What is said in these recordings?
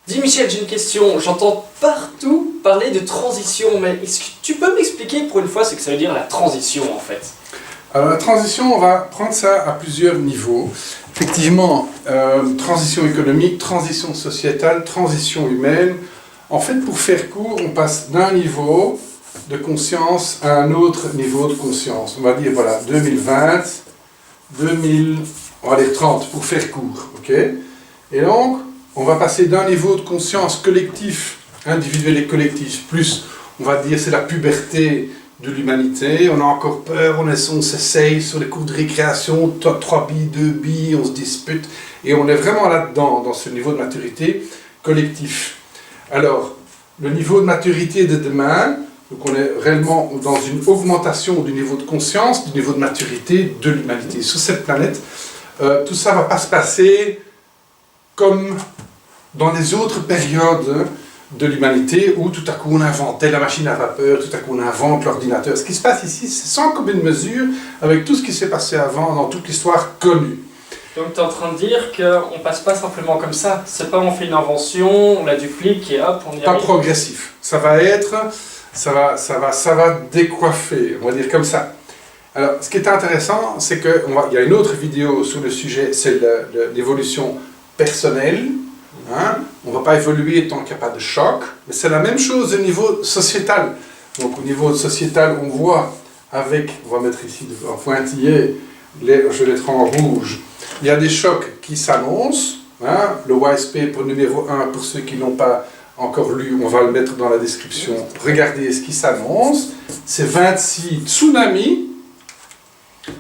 Dis Michel, j'ai une question. J'entends partout parler de transition, mais est-ce que tu peux m'expliquer pour une fois ce que ça veut dire la transition en fait? Alors la transition, on va prendre ça à plusieurs niveaux. Effectivement, transition économique, transition sociétale, transition humaine. En fait, pour faire court, on passe d'un niveau de conscience à un autre niveau de conscience. On va dire, voilà, 2020, 2000, on va dire 30, pour faire court, ok? Et donc, on va passer d'un niveau de conscience collectif, individuel et collectif, plus, on va dire, c'est la puberté de l'humanité. On a encore peur, on s'essaye sur les cours de récréation, 3 billes, 2 billes, on se dispute, et on est vraiment là-dedans, dans ce niveau de maturité collectif. Alors, le niveau de maturité de demain, donc on est réellement dans une augmentation du niveau de conscience, du niveau de maturité de l'humanité. Sur cette planète, tout ça ne va pas se passer comme dans les autres périodes de l'humanité où tout à coup on inventait la machine à vapeur, tout à coup on invente l'ordinateur. Ce qui se passe ici, c'est sans commune mesure avec tout ce qui s'est passé avant dans toute l'histoire connue. Donc tu es en train de dire qu'on passe pas simplement comme ça, c'est pas on fait une invention, on la duplique et hop, on y arrive. Pas progressif. Ça va être, ça va décoiffer, on va dire comme ça. Alors, ce qui est intéressant, c'est qu'il y a une autre vidéo sur le sujet, c'est l'évolution personnelle. Hein? On ne va pas évoluer tant qu'il n'y a pas de choc, mais c'est la même chose au niveau sociétal. Donc au niveau sociétal, on voit avec, on va mettre ici en pointillé, je vais les en rouge, il y a des chocs qui s'annoncent. Hein? Le Wise Paper numéro 1, pour ceux qui n'ont pas encore lu, on va le mettre dans la description. Regardez ce qui s'annonce. C'est 26 tsunamis.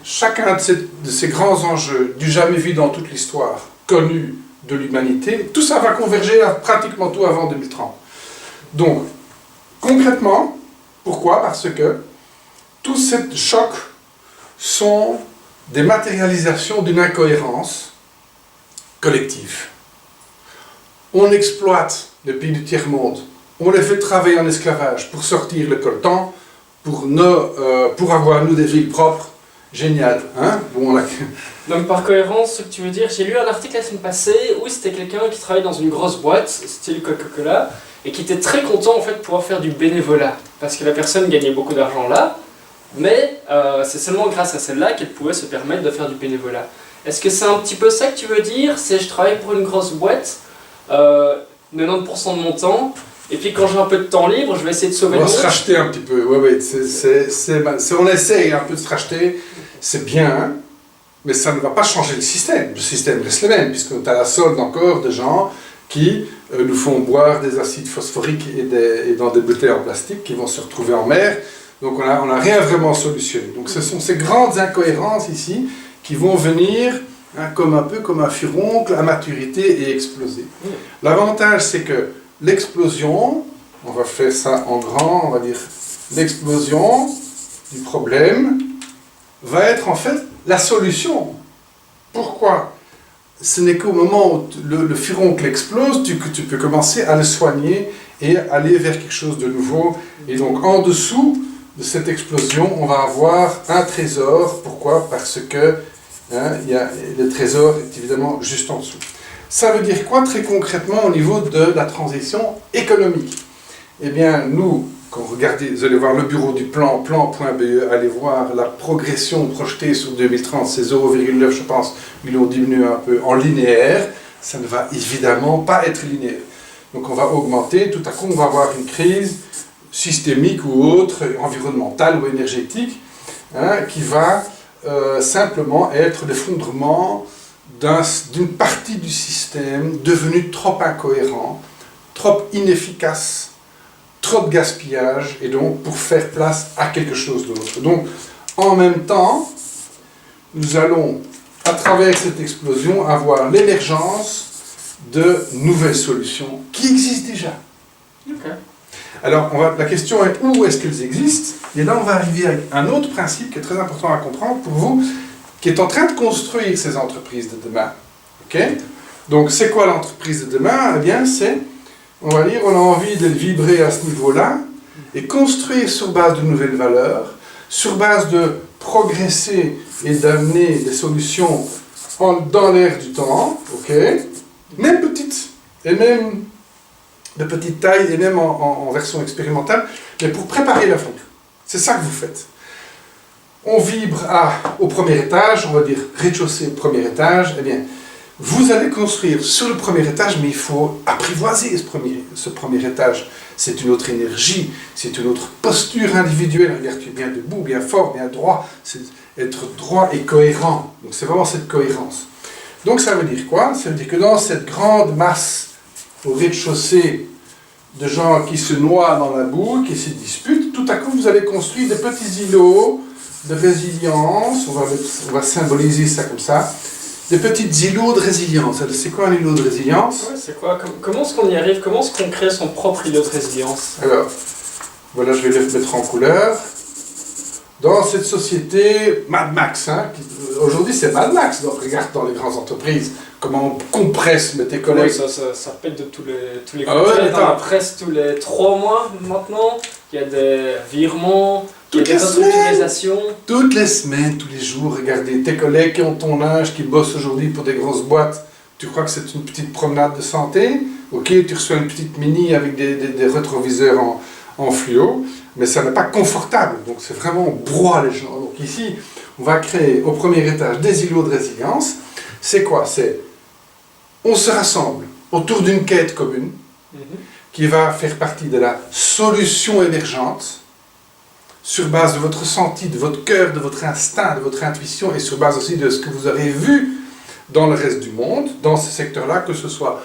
Chacun de ces grands enjeux, du jamais vu dans toute l'histoire, connus de l'humanité, tout ça va converger à pratiquement tout avant 2030. Donc, concrètement, pourquoi? Parce que tous ces chocs sont des matérialisations d'une incohérence collective. On exploite les pays du tiers-monde, on les fait travailler en esclavage pour sortir le coltan, pour avoir nous des villes propres. Génial, hein? Bon, là... Donc par cohérence, ce que tu veux dire, j'ai lu un article la semaine passée où c'était quelqu'un qui travaillait dans une grosse boîte, style Coca-Cola, et qui était très content en fait de pouvoir faire du bénévolat, parce que la personne gagnait beaucoup d'argent là, mais c'est seulement grâce à celle-là qu'elle pouvait se permettre de faire du bénévolat. Est-ce que c'est un petit peu ça que tu veux dire? C'est je travaille pour une grosse boîte, 90% de mon temps, et puis quand j'ai un peu de temps libre, je vais essayer de sauver le monde. On va se racheter un petit peu, ouais, on essaye un peu de se racheter, c'est bien, hein, mais ça ne va pas changer le système reste le même, puisque tu as la solde encore de gens qui nous font boire des acides phosphoriques et dans des bouteilles en plastique qui vont se retrouver en mer, donc on n'a rien vraiment solutionné. Donc ce sont ces grandes incohérences ici qui vont venir hein, un peu comme un furoncle à maturité et exploser. L'avantage c'est que l'explosion, on va faire ça en grand, on va dire l'explosion du problème va être en fait la solution. Pourquoi? Ce n'est qu'au moment où le furoncle explose que tu peux commencer à le soigner et aller vers quelque chose de nouveau. Et donc en dessous de cette explosion, on va avoir un trésor. Pourquoi? Parce que hein, le trésor est évidemment juste en dessous. Ça veut dire quoi très concrètement au niveau de la transition économique? Eh bien, nous, quand vous regardez, vous allez voir le bureau du plan.be, allez voir la progression projetée sur 2030, c'est 0,9, je pense, ils l'ont diminué un peu en linéaire, ça ne va évidemment pas être linéaire. Donc on va augmenter, tout à coup on va avoir une crise systémique ou autre, environnementale ou énergétique, hein, qui va simplement être l'effondrement d'une partie du système devenu trop incohérent, trop inefficace, trop de gaspillage, et donc pour faire place à quelque chose d'autre. Donc, en même temps, nous allons, à travers cette explosion, avoir l'émergence de nouvelles solutions qui existent déjà. Okay. Alors, la question est où est-ce qu'elles existent? Et là, on va arriver avec un autre principe qui est très important à comprendre pour vous, qui est en train de construire ces entreprises de demain. Okay? Donc, c'est quoi l'entreprise de demain? Eh bien, c'est, on va dire, on a envie de vibrer à ce niveau-là et construire sur base de nouvelles valeurs, sur base de progresser et d'amener des solutions dans l'air du temps, ok, même petites, et même de petite taille, et même en version expérimentale, mais pour préparer l'avenir. C'est ça que vous faites. On vibre au premier étage, on va dire rez-de-chaussée, premier étage, eh bien, vous allez construire sur le premier étage, mais il faut apprivoiser ce premier étage. C'est une autre énergie, c'est une autre posture individuelle. Regarde, tu es bien debout, bien fort, bien droit. C'est être droit et cohérent. Donc c'est vraiment cette cohérence. Donc ça veut dire quoi? Ça veut dire que dans cette grande masse au rez-de-chaussée de gens qui se noient dans la boue, qui se disputent, tout à coup vous allez construire des petits îlots de résilience. On va symboliser ça comme ça. Des petits îlots de résilience. C'est quoi un îlot de résilience? Ouais, c'est quoi? Comment est-ce qu'on y arrive? Comment est-ce qu'on crée son propre îlot de résilience? Alors, voilà, je vais le mettre en couleur. Dans cette société, Mad Max, hein, aujourd'hui c'est Mad Max, donc regarde dans les grandes entreprises, comment on compresse, mais tes collègues... Oui, ça pète de tous les Ah ouais, côtés, dans la presse tous les 3 mois maintenant, il y a des virements, il y a des autorisations. Toutes les semaines, tous les jours, regardez, tes collègues qui ont ton âge, qui bossent aujourd'hui pour des grosses boîtes, tu crois que c'est une petite promenade de santé? Ok, tu reçois une petite mini avec des rétroviseurs en fluo, mais ça n'est pas confortable, donc c'est vraiment on broie les gens. Donc ici, on va créer au premier étage des îlots de résilience. C'est quoi? C'est on se rassemble autour d'une quête commune qui va faire partie de la solution émergente sur base de votre ressenti, de votre cœur, de votre instinct, de votre intuition et sur base aussi de ce que vous avez vu dans le reste du monde, dans ces secteurs-là, que ce soit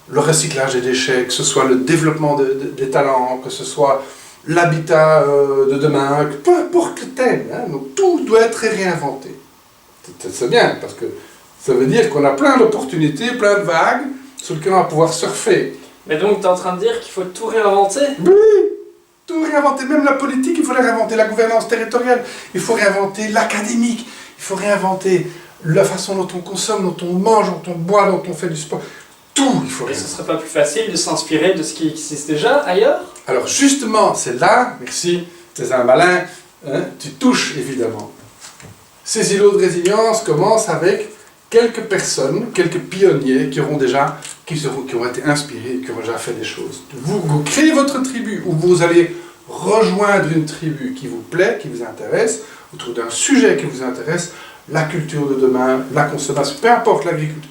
le recyclage des déchets, que ce soit le développement des talents, que ce soit l'habitat de demain, peu importe le thème, hein, donc tout doit être réinventé. C'est bien, parce que ça veut dire qu'on a plein d'opportunités, plein de vagues sur lesquelles on va pouvoir surfer. Mais donc tu es en train de dire qu'il faut tout réinventer? Oui, tout réinventer, même la politique, il faut la réinventer, la gouvernance territoriale, il faut réinventer l'académique, il faut réinventer la façon dont on consomme, dont on mange, dont on boit, dont on fait du sport. Tout, il faut réinventer. Et ce serait pas plus facile de s'inspirer de ce qui existe déjà ailleurs? Alors justement, c'est là, merci, tu es un malin, hein, tu touches évidemment. Ces îlots de résilience commencent avec quelques personnes, quelques pionniers qui ont été inspirés, qui ont déjà fait des choses. Vous créez votre tribu, ou vous allez rejoindre une tribu qui vous plaît, qui vous intéresse, autour d'un sujet qui vous intéresse, la culture de demain, la consommation, peu importe l'agriculture.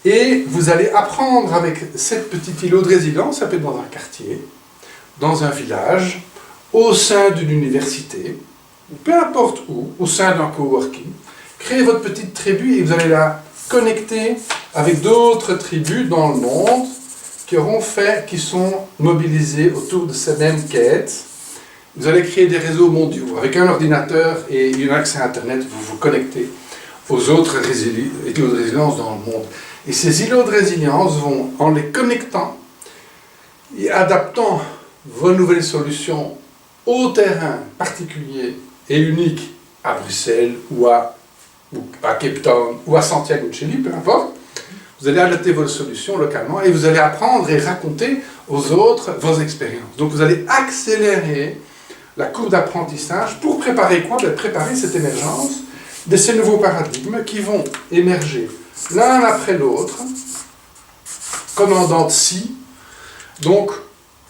Et vous allez apprendre avec cette petite îlot de résilience, ça peut être dans un quartier, dans un village, au sein d'une université, peu importe où, au sein d'un coworking, créez votre petite tribu et vous allez la connecter avec d'autres tribus dans le monde qui sont mobilisées autour de ces mêmes quêtes. Vous allez créer des réseaux mondiaux. Avec un ordinateur et un accès à Internet, vous vous connectez aux autres îlots de résilience dans le monde. Et ces îlots de résilience vont, en les connectant et adaptant vos nouvelles solutions au terrain particulier et unique à Bruxelles ou à Cape Town ou à Santiago de Chili, peu importe, vous allez adapter vos solutions localement et vous allez apprendre et raconter aux autres vos expériences. Donc vous allez accélérer la courbe d'apprentissage pour préparer quoi? Préparer cette émergence de ces nouveaux paradigmes qui vont émerger l'un après l'autre, comme en dents de scie. Donc,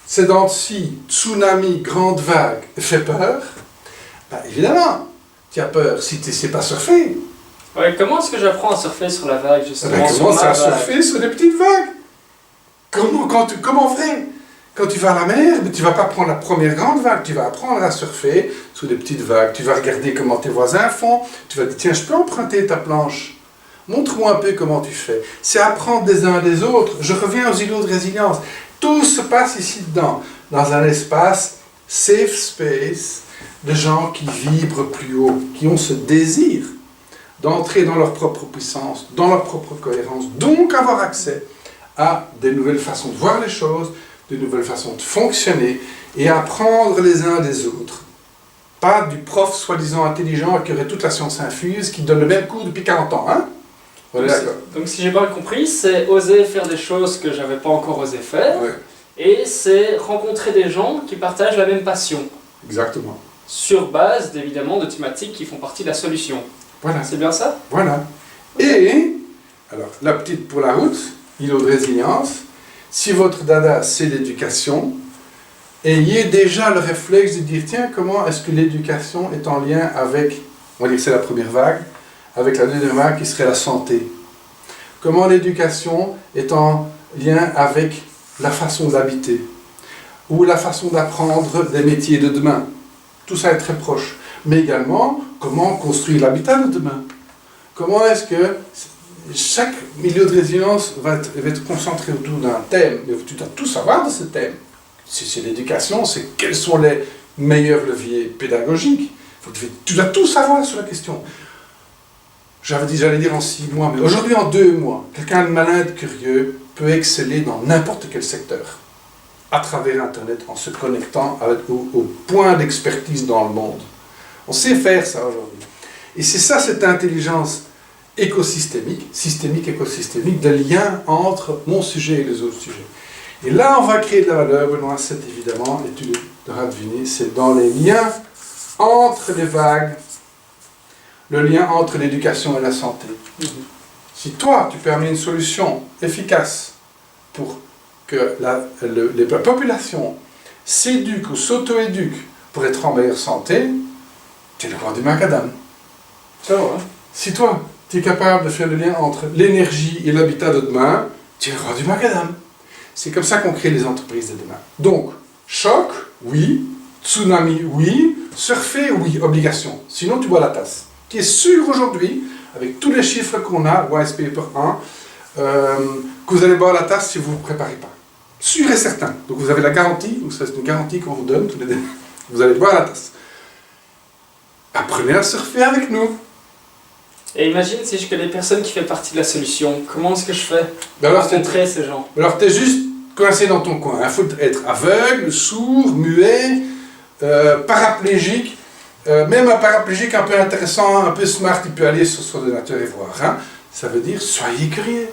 ces dents de scie, tsunami, grande vague, fait peur. Ben, évidemment, tu as peur si tu ne sais pas surfer. Ouais, comment est-ce que j'apprends à surfer sur la vague, justement? Commence à surfer sur des petites vagues. Comment on ferait? Quand tu vas à la mer, tu ne vas pas prendre la première grande vague, tu vas apprendre à surfer sous des petites vagues. Tu vas regarder comment tes voisins font. Tu vas dire, tiens, je peux emprunter ta planche. Montre-moi un peu comment tu fais. C'est apprendre des uns des autres. Je reviens aux îlots de résilience. Tout se passe ici-dedans, dans un espace safe space de gens qui vibrent plus haut, qui ont ce désir d'entrer dans leur propre puissance, dans leur propre cohérence, donc avoir accès à des nouvelles façons de voir les choses, de nouvelles façons de fonctionner et apprendre les uns des autres. Pas du prof soi-disant intelligent qui aurait toute la science infuse, qui donne le même cours depuis 40 ans. Hein? On est d'accord. Donc si j'ai bien compris, c'est oser faire des choses que j'avais pas encore osé faire, Ouais. et c'est rencontrer des gens qui partagent la même passion. Exactement. sur base, évidemment, de thématiques qui font partie de la solution. Voilà. C'est bien ça? Voilà. Et, alors, la petite pour la route, îlot de résilience, si votre dada, c'est l'éducation, ayez déjà le réflexe de dire, tiens, comment est-ce que l'éducation est en lien avec, on va dire que c'est la première vague, avec la deuxième vague qui serait la santé. Comment l'éducation est en lien avec la façon d'habiter, ou la façon d'apprendre des métiers de demain. Tout ça est très proche. Mais également, comment construire l'habitat de demain. Comment est-ce que chaque milieu de résilience va être concentré autour d'un thème, mais tu dois tout savoir de ce thème. Si c'est l'éducation, c'est quels sont les meilleurs leviers pédagogiques. Tu dois tout savoir sur la question. J'allais dire en 6 mois, mais aujourd'hui en 2 mois, quelqu'un de malin et de curieux peut exceller dans n'importe quel secteur, à travers Internet, en se connectant au point d'expertise dans le monde. On sait faire ça aujourd'hui. Et c'est ça, cette intelligence écosystémique, écosystémique, de lien entre mon sujet et les autres sujets. Et là, on va créer de la valeur, Benoît, c'est évidemment, et tu l'auras deviné, c'est dans les liens entre les vagues, le lien entre l'éducation et la santé. Si toi, tu permets une solution efficace pour que les populations s'éduquent ou s'auto-éduquent pour être en meilleure santé, tu es le roi du macadam. C'est vrai. Si toi, tu es capable de faire le lien entre l'énergie et l'habitat de demain, tu es le roi du macadam. C'est comme ça qu'on crée les entreprises de demain. Donc, choc, oui. Tsunami, oui. Surfer, oui. Obligation. Sinon, tu bois la tasse. Tu es sûr aujourd'hui, avec tous les chiffres qu'on a, Wise Paper 1, que vous allez boire la tasse si vous ne vous préparez pas. Sûr et certain. Donc vous avez la garantie, donc c'est une garantie qu'on vous donne, tous les deux. Vous allez boire la tasse. Apprenez à surfer avec nous. Et imagine si je connais personne qui fait partie de la solution, comment est-ce que je fais Ben alors, rencontrer ces gens? Alors tu es juste coincé dans ton coin. Il faut être aveugle, sourd, muet, paraplégique. Même un paraplégique un peu intéressant, un peu smart, il peut aller sur l'ordinateur et voir. Hein. Ça veut dire, soyez curieux.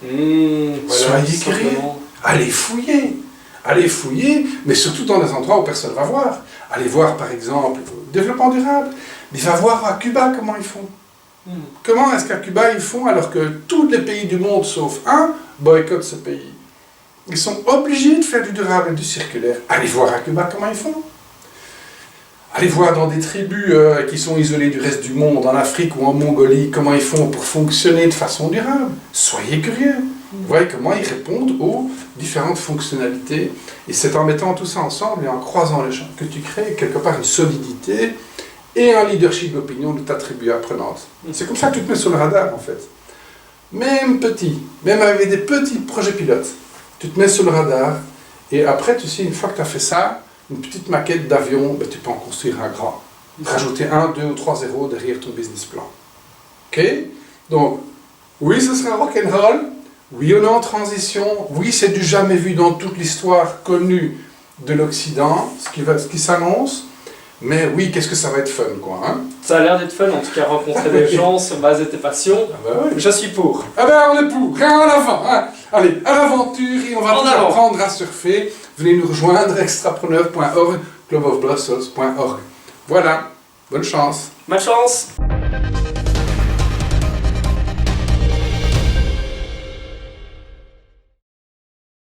Voilà, soyez curieux. Allez fouiller, mais surtout dans des endroits où personne ne va voir. Allez voir par exemple le développement durable, mais va voir à Cuba comment ils font. Comment est-ce qu'à Cuba ils font alors que tous les pays du monde sauf un boycottent ce pays? Ils sont obligés de faire du durable et du circulaire. Allez voir à Cuba comment ils font. Allez voir dans des tribus qui sont isolées du reste du monde, en Afrique ou en Mongolie, comment ils font pour fonctionner de façon durable. Soyez curieux. Vous voyez comment ils répondent aux différentes fonctionnalités. Et c'est en mettant tout ça ensemble et en croisant les gens que tu crées quelque part une solidité et un leadership d'opinion de ta tribu apprenante. C'est comme ça que tu te mets sur le radar en fait. Même petit, même avec des petits projets pilotes, tu te mets sur le radar et après tu sais, une fois que tu as fait ça, une petite maquette d'avion, ben, tu peux en construire un grand. Rajouter 1, 2 ou 3 zéros derrière ton business plan. Ok? Donc, oui, ce sera rock'n'roll. Oui, on est en transition. Oui, c'est du jamais vu dans toute l'histoire connue de l'Occident, ce qui s'annonce. Mais oui, qu'est-ce que ça va être fun, quoi. Hein? Ça a l'air d'être fun, en tout cas, rencontrer des gens sur base de tes passions. Ah bah ouais. Je suis pour. Ah ben, on est pour. Rien en avant. Hein? Allez, à l'aventure et on va vous apprendre à surfer. Venez nous rejoindre, extrapreneur.org, clubofbrussels.org. Voilà, bonne chance. Bonne chance.